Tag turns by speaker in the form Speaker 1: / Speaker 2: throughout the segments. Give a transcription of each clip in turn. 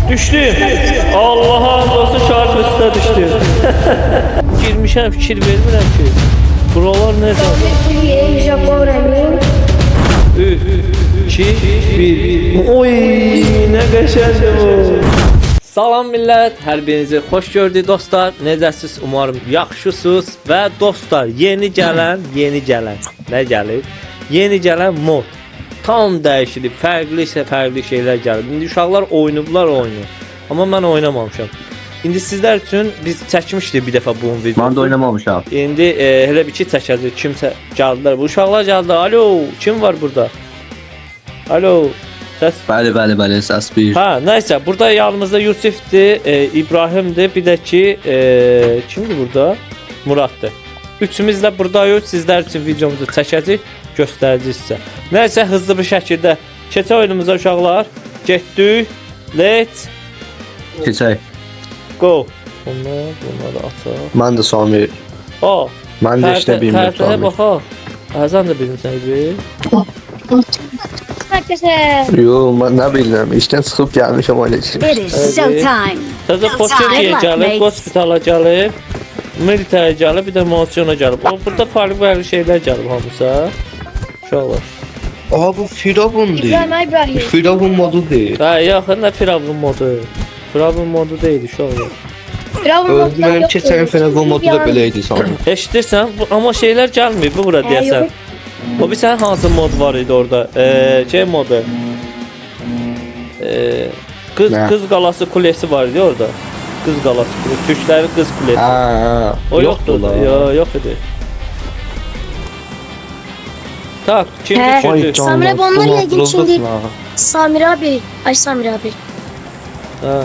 Speaker 1: Düştüm. Allah'a olsun şarjın üstüne düştüm. Girmişəm fikir vermirəm ki. Buralar nerede? 3, 2, 1. Oy, ne qəşəngdir bu. Salam millət, hər birinizi xoş gördük dostlar. Necəsiz? Umarım yaxşısınız və dostlar, yeni gələn, nə gəlir? Yeni gələn mod tam dəyişilib, fərqli şeylər gəlib. İndi uşaqlar oynayıblar oyunu. Amma mən oynamamışam. İndi sizlər üçün biz çəkmişdik bir dəfə bunun videosu.
Speaker 2: Mən də oynamamışam.
Speaker 1: İndi elə bir ki çəkəcək. Kimsə gəldilər. Bu uşaqlar gəldi. Alo, kim var burada? Alo. Səs.
Speaker 2: Bəli, səs bir.
Speaker 1: Ha, nəysə, burada yanımızda Yusifdir, İbrahimdir, bir də ki, kimdir burada? Muraddır. Üçümüz də buradayıq, sizlər üçün videomuzu çəkəcək, göstərəcək sizə. Nəysə, hızlı bir şəkildə keçək oyunumuza uşaqlar. Getdik. Let's
Speaker 2: Keçək.
Speaker 1: go. Bunları açaq.
Speaker 2: Mən də Samir. Mən də işdə bilmirəm
Speaker 1: Tərtəyə
Speaker 2: Samir.
Speaker 1: baxaq. Əzən də bilmirsən İbi.
Speaker 2: Yo, mən nə bilirəm. İşdən çıxıb gəlmişəm oyuna çıxmış.
Speaker 3: It is showtime.
Speaker 1: Təzə Poçinkiyə gəlib, hospitala gəlib, militaya gəlib, bir də mosyona gəlib. Burada farklı şeylər gəlib hamısa. Uşaqlar.
Speaker 2: Aha, bu Firavundur.
Speaker 3: İbrahim.
Speaker 2: Firavun modudur.
Speaker 1: Hə, yaxın nə Firavun modu. Firavun modu deyil uşaqlar.
Speaker 2: Mənim keçən Firavun modu da belə idi sanırım.
Speaker 1: Eşidirsən, amma şeylər gəlmir bu bura deyəsən. O bir sənin hansı mod var idi orada? Şey modu. Qız qalası kulesi var idi orada. Qız qalası kulesi, Türklərin qız kulesi.
Speaker 2: Hə,
Speaker 1: O yoxdur da. Yox idi. Tak, kim düşürdü?
Speaker 3: Samir abi onlar yəqin şimdi. Samir abi. Ay Samir abi.
Speaker 1: Ha.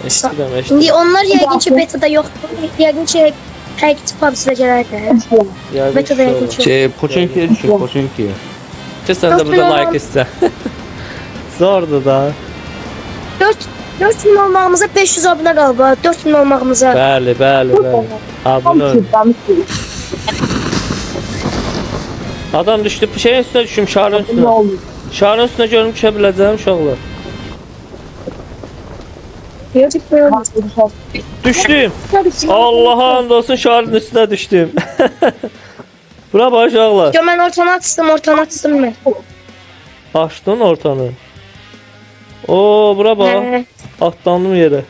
Speaker 1: Eşidirəm.
Speaker 3: İndi onlar yəqin ki betada yoxdur. Yəqin ki həqiqi PUBG-də gələrlər. Betada yəqin ki.
Speaker 2: Poçinkiyə düşür, Poçinkiyə.
Speaker 1: Sən də burada like istə. Zordur da.
Speaker 3: 4000 olmağımıza 500 abunə qalıb. 4000 olmağımıza.
Speaker 1: Bəli. Abunə ol. Adam düşdü, şeyin üstünə düşüm, şarın üstünə. Şarın üstünə görüm düşə biləcəm uşaqlar. Düşdüm. Allah'a and olsun şarın üstünə düşdüm. Bura bax uşaqlar.
Speaker 3: Yo, mən ortanı açdım mən.
Speaker 1: Açdın ortanı. Oo, bura bax. Atlandım yerə.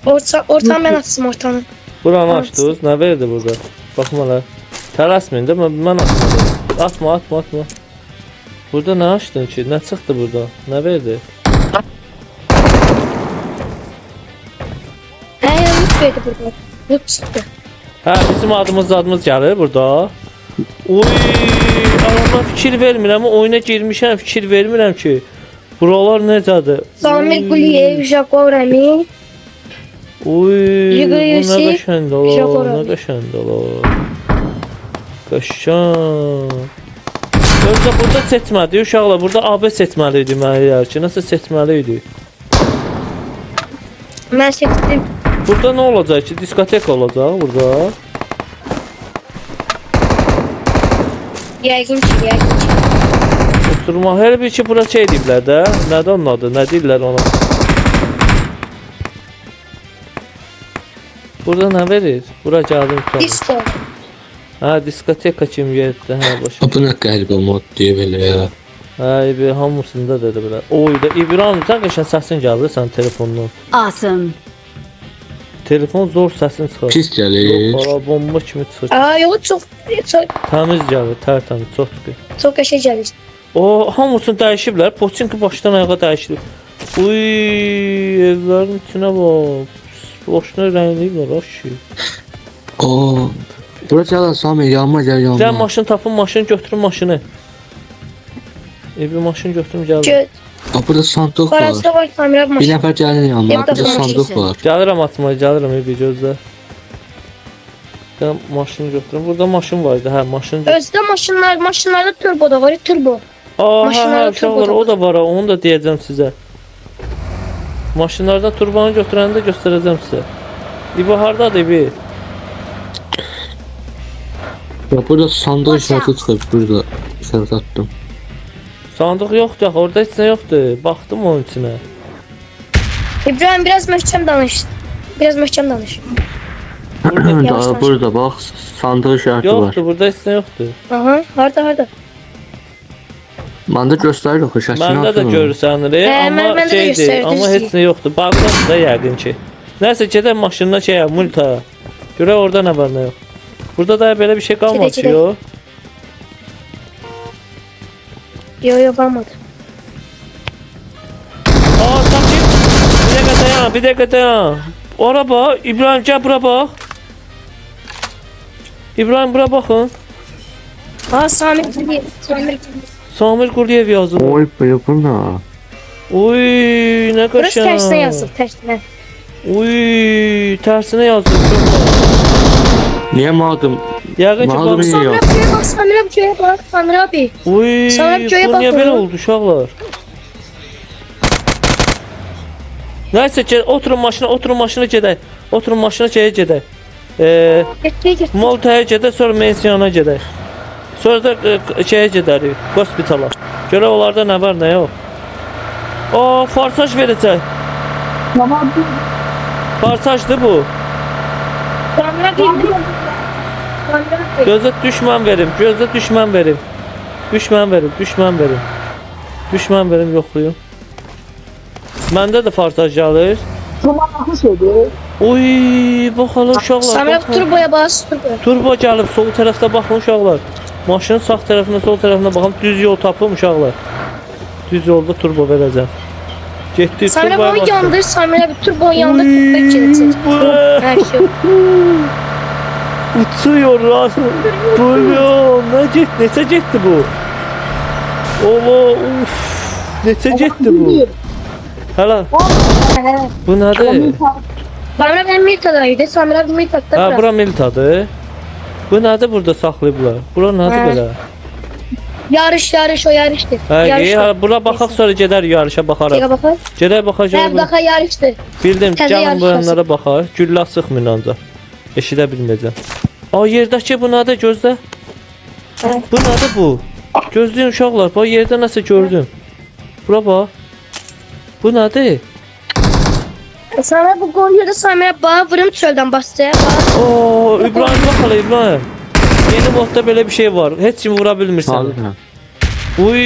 Speaker 3: Ortanı mən açdım ortanı.
Speaker 1: Buranı açdınız. Nə verdi burada? Baxma la. Tələsməyin də mən atmadım. Atma. Burada nə açdın ki? Nə çıxdı burada? Nə verdi?
Speaker 3: Yük verdi burada. Yük çıxdı.
Speaker 1: Hə, bizim adımız gəlir burada. Uy, adamlar fikir vermirəm, oyuna girmişəm, fikir vermirəm ki. Buralar necədir?
Speaker 3: Samir Quliyev, Jacob Rami.
Speaker 1: Uy, bu nə
Speaker 3: Yusif,
Speaker 1: qəşəng olar,
Speaker 3: Jacob
Speaker 1: nə
Speaker 3: Rami.
Speaker 1: qəşəng olar. Qəşəng. Özdə burada seçmədi uşaqlar, burada AB seçməli idi mənə ki, nəsə seçməli idi.
Speaker 3: Mən seçdim.
Speaker 1: Burada nə olacaq ki? Diskotek olacaq burada.
Speaker 3: Yəqin ki.
Speaker 1: Oturma, hər bir ki bura şey deyiblər də. Nədir onun adı? Nə deyirlər ona? Burada nə verir? Bura gəldim tutalım.
Speaker 3: Disco.
Speaker 1: Hə, diskoteka kimi yerdə, hə, başa.
Speaker 2: Bu nə qəribə mod deyə belə ya.
Speaker 1: Hə, İbi hamısında dedi belə. Oy da İbrahim, sən qəşəng səsin gəldi sən telefondan.
Speaker 3: Awesome.
Speaker 1: Telefon zor səsin çıxır.
Speaker 2: Pis gəlir.
Speaker 1: Para bomba kimi çıxır.
Speaker 3: Yox, çox
Speaker 1: Təmiz gəlir, tərtəmiz, çox düzgün.
Speaker 3: qəşəng gəlir.
Speaker 1: O hamısını dəyişiblər. Poçinki başdan ayağa dəyişilib. Uy, evlərin içinə bax. Boşuna rəngliyiblər aşı.
Speaker 2: Oo. Bura gəl Samir, yanıma gəl yanıma.
Speaker 1: Gəl maşın tapın, maşın götürün maşını. Bir maşın götürüm gəl.
Speaker 2: Burada sandıq var.
Speaker 3: Qarajda var Samir abi
Speaker 2: Bir
Speaker 3: maşın.
Speaker 2: nəfər gəlir yanıma.
Speaker 3: Yadda
Speaker 2: Burada
Speaker 3: maşın.
Speaker 2: sandıq var.
Speaker 1: Gəlirəm atmaya, gəlirəm bir gözlə. Gəl maşını götürüm. Burada maşın var idi, hə, maşın.
Speaker 3: Özdə maşınlarda turbo da var, turbo.
Speaker 1: Aa,
Speaker 3: maşınlarda
Speaker 1: hə,
Speaker 3: turbo
Speaker 1: uşaqlar,
Speaker 3: da
Speaker 1: o da var, ha, onu da deyəcəm sizə. Maşınlarda turbanı götürəndə göstərəcəm sizə. İbi hardadır İbi?
Speaker 2: Ya burada sandık işareti çıkıyor. Burada işaret attım.
Speaker 1: Sandıq yoxdur, orada heç nə yoxdur. Baxdım onun içinə.
Speaker 3: İbrahim biraz möhkəm danış. Biraz möhkəm danış.
Speaker 2: Daha burada bak sandık işareti var.
Speaker 1: Yoxdur, burada heç nə yoxdur.
Speaker 3: Aha, harda.
Speaker 2: Bende gösterir o şəklini
Speaker 1: Məndə də görürsən, amma
Speaker 3: məndə də
Speaker 1: şeydir,
Speaker 3: göstərir,
Speaker 1: amma
Speaker 3: düzdür.
Speaker 1: heç nə yoxdur. Bağdadır da yəqin ki. Nəsə gedək maşınına şeyə, multaya. Görək orada nə var, nə yox. Burada da belə bir şey qalmadı ki,
Speaker 3: Gedək.
Speaker 1: yox.
Speaker 3: Yo kalmadı.
Speaker 1: Aa, sakin. Bir dəqiqə dayan. Ora bax, İbrahim gəl bura bax. İbrahim bura baxın.
Speaker 3: Aa Samir.
Speaker 1: Samir Quliyev yazır.
Speaker 2: Oy bu ne?
Speaker 1: Uy, nə
Speaker 3: Burası
Speaker 1: qəşəng.
Speaker 3: tersine yazıldı, tersine.
Speaker 1: Uy, tərsinə yazır.
Speaker 2: Niye madem?
Speaker 1: Yəqin ki,
Speaker 2: Mağdur
Speaker 1: bax.
Speaker 2: iyi ya.
Speaker 3: Samir abi köye bak, Samir abi.
Speaker 1: Uy,
Speaker 3: Sonra bir köye
Speaker 1: bu niyə
Speaker 3: baxın.
Speaker 1: belə oldu uşaqlar? Nəysə, oturun maşına gedək. Oturun maşına gedək.
Speaker 3: Getdi.
Speaker 1: Maltaya gedək, sonra mensiyona gedək. Sonra da şeyə gedərik, hospitala. Görə onlarda nə var, nə yox. Aa, farsaj verəcək. Farsajdır bu.
Speaker 3: Samir abi. Samir abi.
Speaker 1: Gözə düşmən verim, Düşmən verim, yoxlayım. Məndə də farsaj gəlir. Uy, baxalım uşaqlar.
Speaker 3: Samir abi
Speaker 1: baxın.
Speaker 3: turboya bas, turboya.
Speaker 1: Turbo gəlib, sol tərəfdə baxın uşaqlar. Maşının sağ tərəfinə, sol tərəfinə baxın. Düz yol tapım uşaqlar. Düz yolda turbo verəcəm. Getdik
Speaker 3: Samir
Speaker 1: turboya
Speaker 3: abi
Speaker 1: basdım.
Speaker 3: yandır, Samir abi turbo yandır, turbo kilitsin. Her şey.
Speaker 1: Uçuyor lan. Buyur. Neçə getdi bu? Ola, uf. Neçə getdi bu? Hələ. Bu nədir?
Speaker 3: Samir abi Milta'daydı, Samir abi Milta'da
Speaker 1: Ha,
Speaker 3: bırak.
Speaker 1: bura Miltadır. Bu nədir burada saxlayıblar? Bura nədir
Speaker 3: Ha.
Speaker 1: belə?
Speaker 3: Yarış o yarıştı.
Speaker 1: Ha, bura baxaq sonra gedər yarışa baxarıq.
Speaker 3: Teka bakar.
Speaker 1: Gedək baxacağıq.
Speaker 3: Hem daha yarıştı.
Speaker 1: Bildim,
Speaker 3: Təzə
Speaker 1: gəlin
Speaker 3: yarış
Speaker 1: bu yanlara baxaq. Güllə sıxmayın ancaq. Eşidə bilməyəcəm. Aa, yerdəki bu nədir gözlə?
Speaker 3: Evet.
Speaker 1: Bu nədir bu? Gözləyin uşaqlar, bax yerdə nəsə gördüm. Bura bax. Bu nədir?
Speaker 3: Samir bu golü de Samir abi bana vırım çölden bastı ya.
Speaker 1: Oo, İbrahim bax hələ İbrahim. Yeni modda belə bir şey var. Heç kim vura bilmirsən.
Speaker 2: Sağlık.
Speaker 1: Uy,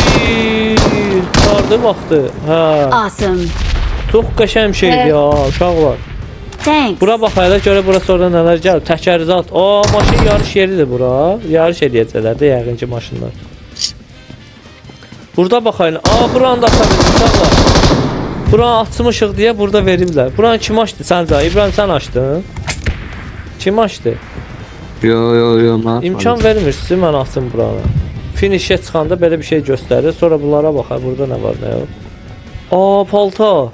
Speaker 1: sardı vaxtı. Hə.
Speaker 4: Awesome.
Speaker 1: Çox qəşəng şeydir
Speaker 3: Evet.
Speaker 1: ya, uşaqlar.
Speaker 4: Thanks.
Speaker 1: Bura bax hələ görə bura sonra nələr gəlir. Təkərizat. Aa, maşın yarış yeridir bura. Yarış eləyəcəklər də yəqin ki maşınlar. Burada baxayın. Aa, buranı da aça bilmişlər. Buranı açmışıq deyə burada veriblər. Buranı kim açdı səncə? İbrahim sən açdın? Kim açdı?
Speaker 2: Yo.
Speaker 1: İmkan vermirsiz mən açım buranı. Finişə çıxanda belə bir şey göstərir. Sonra bunlara baxaq. Burada nə var, nə yox. Aa, paltar.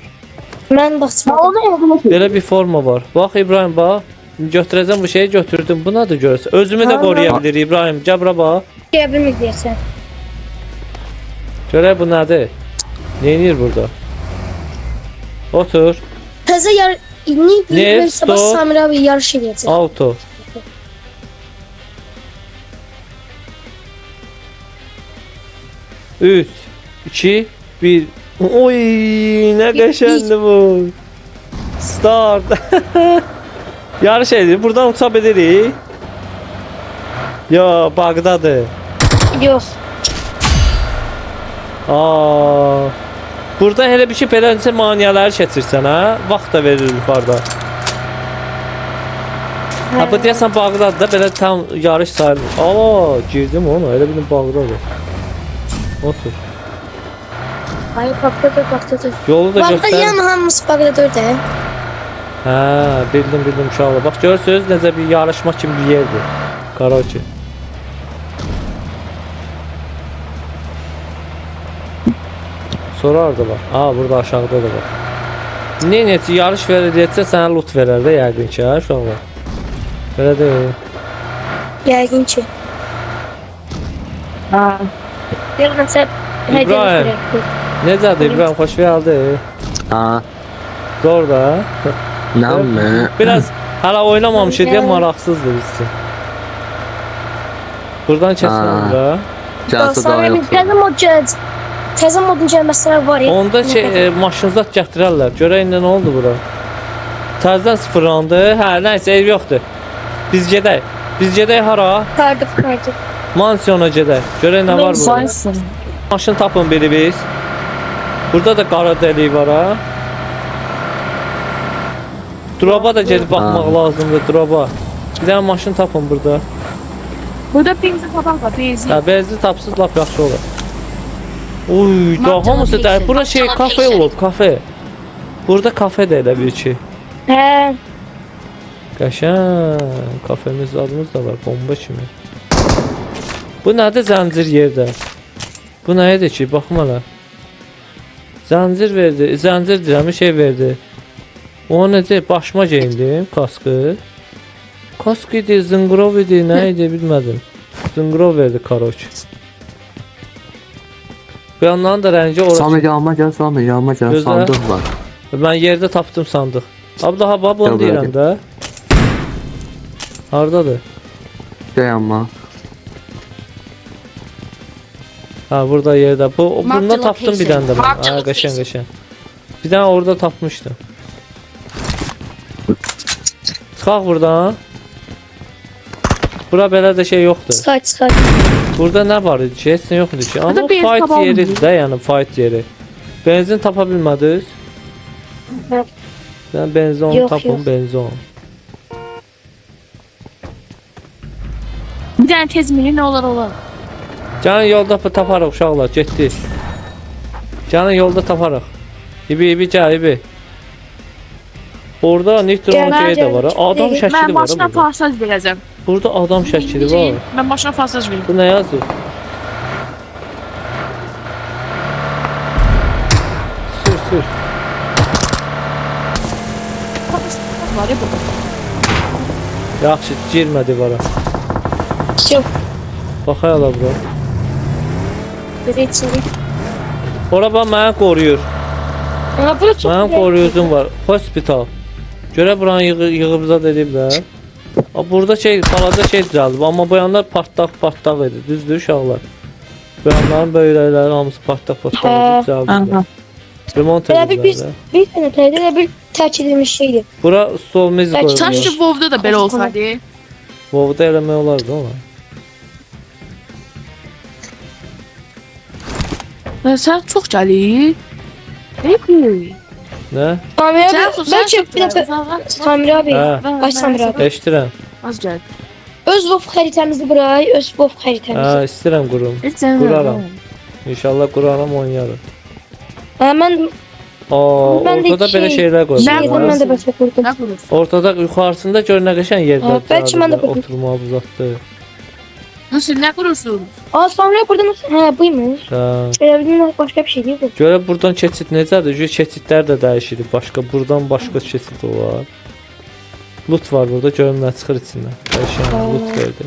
Speaker 3: Ben basmadım.
Speaker 1: Belə bir forma var. Bax İbrahim bax. Götürəcəm bu şeyi götürdüm. Bu nədir görürsən? Özümü də qoruya bilir İbrahim. Gəl bura bax.
Speaker 3: Diyebilir diyesen.
Speaker 1: Görək bu nədir? Neynir burada? Otur.
Speaker 3: Teze
Speaker 1: Ne?
Speaker 3: sabah
Speaker 1: Stop.
Speaker 3: Samir abi yarış edecek.
Speaker 1: Auto. Üç, iki, bir. Oy, nə qəşəngdir bu. Start. Yarış edir. Buradan uça bilirik. Yo, Bağdadır.
Speaker 3: Yok.
Speaker 1: Aa. Burada hele bir şey beləncə maniyaları keçirsən, hə? Vaxt da verir yuxarıda. Ha, bu deyəsən Bağdadır da belə tam yarış sayılır. Aa, girdim ona. Elə bildim Bağdadır. Otur.
Speaker 3: Hayır patladı.
Speaker 1: Yolu da
Speaker 3: Bagda
Speaker 1: göstər.
Speaker 3: yan hamısı Bagda dörde.
Speaker 1: Hə, bildim uşaqlar. Bax görürsüz necə bir yarışma kimi bir yerdir. Karaoke. Sonra orada bax. Aa, burada aşağıda da bax. Neynəti yarış verəcəksə sənə loot verər də yəqin ki, hə uşaqlar. Belə deyil.
Speaker 3: Gergin ki. Yarın sen
Speaker 1: İbrahim. Necədir İbrahim, xoş gəldin.
Speaker 2: Ha.
Speaker 1: Zor da.
Speaker 2: Ne mi?
Speaker 1: Biraz hələ oynamamışıq deyə maraqsızdır bizim. Buradan keçirəm
Speaker 2: Ha.
Speaker 1: bura.
Speaker 2: Gəlsə daha
Speaker 3: Sonra bir
Speaker 2: yoxdur.
Speaker 3: təzə modun gəlməsinə var ya.
Speaker 1: Onda maşın zat gətirərlər. Görək indi nə oldu bura. Təzədən sıfırlandı. Hə, nəysə ev yoxdur. Biz gedək. Biz gedək hara?
Speaker 3: Qardı.
Speaker 1: Mansiyona gedək. Görək nə var burada. Maşın tapın biri biz. Burada da qara dəlik var ha. Droba da gedib baxmaq lazımdır, droba. Bir dənə maşın tapın burada.
Speaker 4: Burada benzin falan var, benzin.
Speaker 1: Hə, benzin tapsız lap yaxşı olur. Uy, daha hamısı da bura şey kafe olub, kafe. Burada kafe də elə bir ki.
Speaker 3: Hə.
Speaker 1: Qəşəng, kafemiz adımız da var, bomba kimi. Bu nədir zəncir yerdə? Bu nə idi ki, baxma hələ. Zəncir verdi, zəncir deyirəm, şey verdi. O necə, başıma geyindim, kaskı. Kask idi, zınqrov idi, nə idi bilmədim. Zınqrov verdi karoç. Bu yandan da rəngi orası.
Speaker 2: Sami yanıma gəl, Sami yanıma gəl.
Speaker 1: Gözlə.
Speaker 2: Sandıq var.
Speaker 1: Mən yerdə tapdım sandıq. Abi daha bab onu
Speaker 2: Gel
Speaker 1: deyirəm də. Hardadır?
Speaker 2: Gəl yanıma.
Speaker 1: Ha, burada yerdə. Bundan
Speaker 5: Mark the
Speaker 1: tapdım bir
Speaker 5: location.
Speaker 1: dənə də.
Speaker 5: Mark the
Speaker 1: Ha, qəşəng
Speaker 5: location.
Speaker 1: qəşəng. Bir dənə orada tapmışdım. Çıxaq buradan. Bura belə də şey yoxdur.
Speaker 3: Çıxar.
Speaker 1: Burada nə var idi ki? Heç nə yox idi ki. Amma
Speaker 4: Burada benzin
Speaker 1: fight
Speaker 4: tapan
Speaker 1: yeridir də, yəni fight yeri. Benzin tapa bilmədiniz?
Speaker 3: Hə.
Speaker 1: Mən benzin
Speaker 3: Yox,
Speaker 1: tapım,
Speaker 3: yox.
Speaker 1: benzin.
Speaker 4: Bir tane tezmini ne olur.
Speaker 1: Canın yolda taparıq uşaqlar, getdik. Canın yolda taparıq. İbi gəl, İbi. Orada nitron
Speaker 3: Gəl,
Speaker 1: şey də var. Ha. Adam
Speaker 3: gəl.
Speaker 1: şəkili
Speaker 4: Ben
Speaker 1: var.
Speaker 4: başına
Speaker 1: Ha, burada.
Speaker 4: pasaj vereceğim.
Speaker 1: Burada adam şəkili var.
Speaker 4: Ben başına pasaj vereyim.
Speaker 1: Bu nə yazır? Sür.
Speaker 4: Var ya burada.
Speaker 1: Yaxşı, girmədi vara.
Speaker 3: Yox.
Speaker 1: Baxayala bura.
Speaker 3: Bir içeri.
Speaker 1: Ora bax məni qoruyur.
Speaker 3: Ana bura çox.
Speaker 1: Mənim qoruyucum var. Hospital. Görə buranı yığıbıza dediblər. Burada şey, balaca şey düzəldib. Amma bu yanlar partlaq idi. Düzdür uşaqlar. Bu yanların böyrəkləri hamısı partlaq idi. Düzəldiblər. Remont
Speaker 3: Elə bir
Speaker 1: ediblər.
Speaker 3: bir tane təydə bir tərk edilmiş şeydir.
Speaker 1: Bura stol miz
Speaker 3: Bəlkə
Speaker 4: Sanki
Speaker 1: qoyulmuş.
Speaker 4: WoW'da da böyle olsaydı.
Speaker 1: WoW-da eləmək olardı ona.
Speaker 4: Sen çok gelir. Peki.
Speaker 1: Nə?
Speaker 3: Samir
Speaker 4: Sen
Speaker 3: abi,
Speaker 4: sus, sen
Speaker 3: bəlkə
Speaker 4: çok
Speaker 3: bir dəfə Samir abi,
Speaker 1: Hə.
Speaker 3: ay Samir abi.
Speaker 1: Eşidirəm.
Speaker 4: Az gel.
Speaker 3: Öz WoW xəritəmizi bura, öz WoW
Speaker 1: Hə,
Speaker 3: xəritəmizi.
Speaker 1: istəyirəm qurum.
Speaker 4: Hiç sen
Speaker 1: Quraram. İnşallah quraram, oynayarım.
Speaker 3: Hə, mən Ben de
Speaker 1: Ortada belə
Speaker 3: şey-
Speaker 1: şeylər
Speaker 4: Nə
Speaker 3: şeydən
Speaker 1: qoyublar.
Speaker 3: mən də başa qurdum.
Speaker 4: Ne kurursun?
Speaker 1: Ortada yuxarısında gör nə qəşəng yerlər.
Speaker 3: Hə, bəlkə mən də
Speaker 1: düzəldiblər,
Speaker 3: qoydum.
Speaker 1: oturmağa uzatdı.
Speaker 4: Nasıl ne kurursun?
Speaker 3: Aa Samir abi burada nasıl? Hə, buymuş.
Speaker 1: Hə.
Speaker 3: Elə bildim başqa bir şey deyil bu.
Speaker 1: Görə buradan keçid necədir? Keçidlər də dəyişir. Buradan başqa keçid var. Loot var burada. Görüm nə çıxır içindən. Qəşəng loot verdi.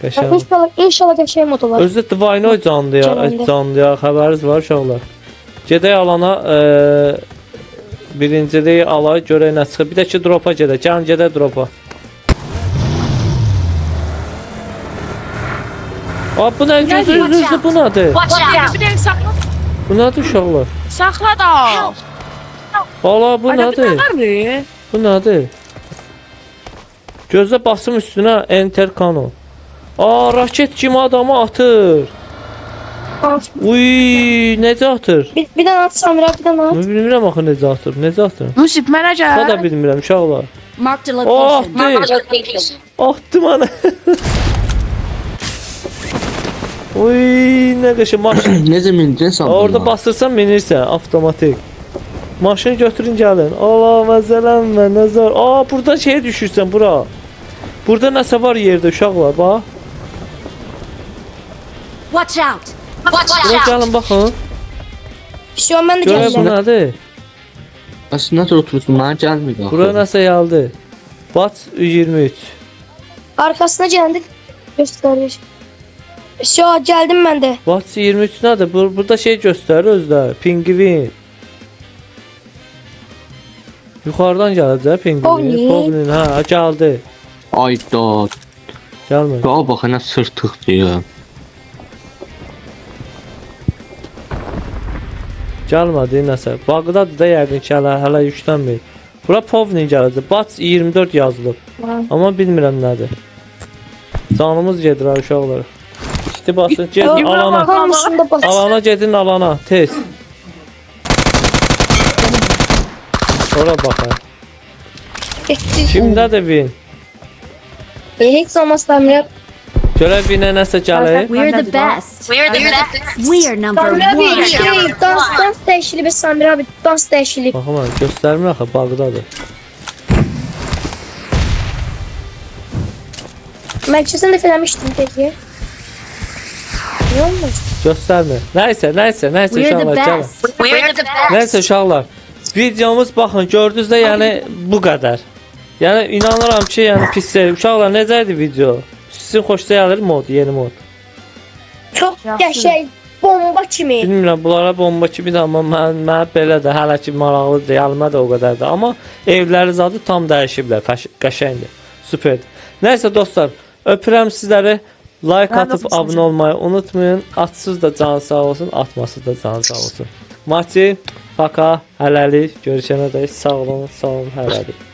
Speaker 1: Qəşəng.
Speaker 3: İnşallah qəşəng mod olar.
Speaker 1: Özü də Divine
Speaker 3: Canlandı.
Speaker 1: canlıya xəbəriniz var uşaqlar. Gedək alana birincilik alay görək nə çıxır. Bir də ki dropa gedək. Gəlin gedək dropa. Abi bu nə gözü bu nədir?
Speaker 4: Bir de sakla.
Speaker 1: Bu nədir uşaqlar?
Speaker 4: Sakla da.
Speaker 1: Valla bu
Speaker 4: Hala bir
Speaker 1: nədir?
Speaker 4: tane var mı?
Speaker 1: Bu nədir? Gözə basım üstünə enter kano. Aa, raket kimi adamı atır. Uy, necə atır?
Speaker 3: Bir dənə at Samir abi, bir dənə at.
Speaker 1: Bilmirəm axı necə atır. Necə atır?
Speaker 4: Yusuf bana
Speaker 1: Daha da
Speaker 4: gel.
Speaker 1: bilmirəm uşaqlar.
Speaker 5: Marked a
Speaker 1: Oh,
Speaker 5: location.
Speaker 1: Attı mənə. Uy, nə qəşəng maşın.
Speaker 2: Necə mindin Sami?
Speaker 1: Orada basırsan minirsən avtomatik. Maşını götürün gəlin. Allah məzələnmə, nəzər. Aa, burada şey düşürsən bura. Burada nəsə var yerdə uşaqlar, bax.
Speaker 5: Watch out.
Speaker 1: Bura gəlin baxın.
Speaker 3: Şu an mən də
Speaker 1: Görək bu
Speaker 3: gəldim.
Speaker 1: nədir?
Speaker 2: Aslında da oturursun, mənə gəlmir.
Speaker 1: Bura nəsə gəldi. Bats 23.
Speaker 3: Arkasına gəldik. Göstərir. Şu an gəldim mən də.
Speaker 1: Bats 23 nədir? Burada şey göstərir özdə. Pingvin. Yuxarıdan gələcək pingvin.
Speaker 3: Povni.
Speaker 1: Povnin, hə, gəldi.
Speaker 2: Ay da.
Speaker 1: Gəlmir.
Speaker 2: Al bax, nə sırtıqdır ya.
Speaker 1: Gəlmədi nəsə. Bağdadır da yəqin ki, hələ yüklənmir. Bura Povni gələcək. Bats 24 yazılıb. Amma bilmirəm nədir. Canımız gedir ha uşaqlar. İşte basın, gedin alana.
Speaker 3: Hamısında bas.
Speaker 1: Alana gedin alana, tez. Ora baxın. Kimdədir Vin?
Speaker 3: Heç zaman istəmirəm.
Speaker 1: Görə Vinə nəsə gəlir.
Speaker 5: We're the best. We're number
Speaker 3: Samir abi
Speaker 5: one.
Speaker 3: dans dəyişili bir Samir abi dans dəyişili.
Speaker 1: Baxın, mən göstərmir axı, Bağdadır.
Speaker 3: Mən keçən dəfə eləmişdim peki. Ne olmuş?
Speaker 1: Göstərmir. Nəysə
Speaker 5: We're the
Speaker 1: uşaqlar, gəlin.
Speaker 5: best.
Speaker 1: Nəysə uşaqlar, videomuz baxın, gördünüz də yəni bu qədər. Yəni inanıram ki, yəni pis deyil. Uşaqlar necədir video? Sizin xoşunuza gəlir mod, yeni mod?
Speaker 3: Çox qəşəng, bomba kimi.
Speaker 1: Bilmirəm, bunlara bomba kimi də, amma mənə belə də hələ ki maraqlıdır, yanıma da o qədər də. Amma evləri zadı tam dəyişiblər, qəşəngdir, superdir. Nəysə dostlar, öpürəm sizləri. Like atıb abunə olmayı unutmayın. Atsız da can sağ olsun, atması da can sağ olsun. Maçı, paka, hələlik, görüşənə dək sağ olun, hələlik.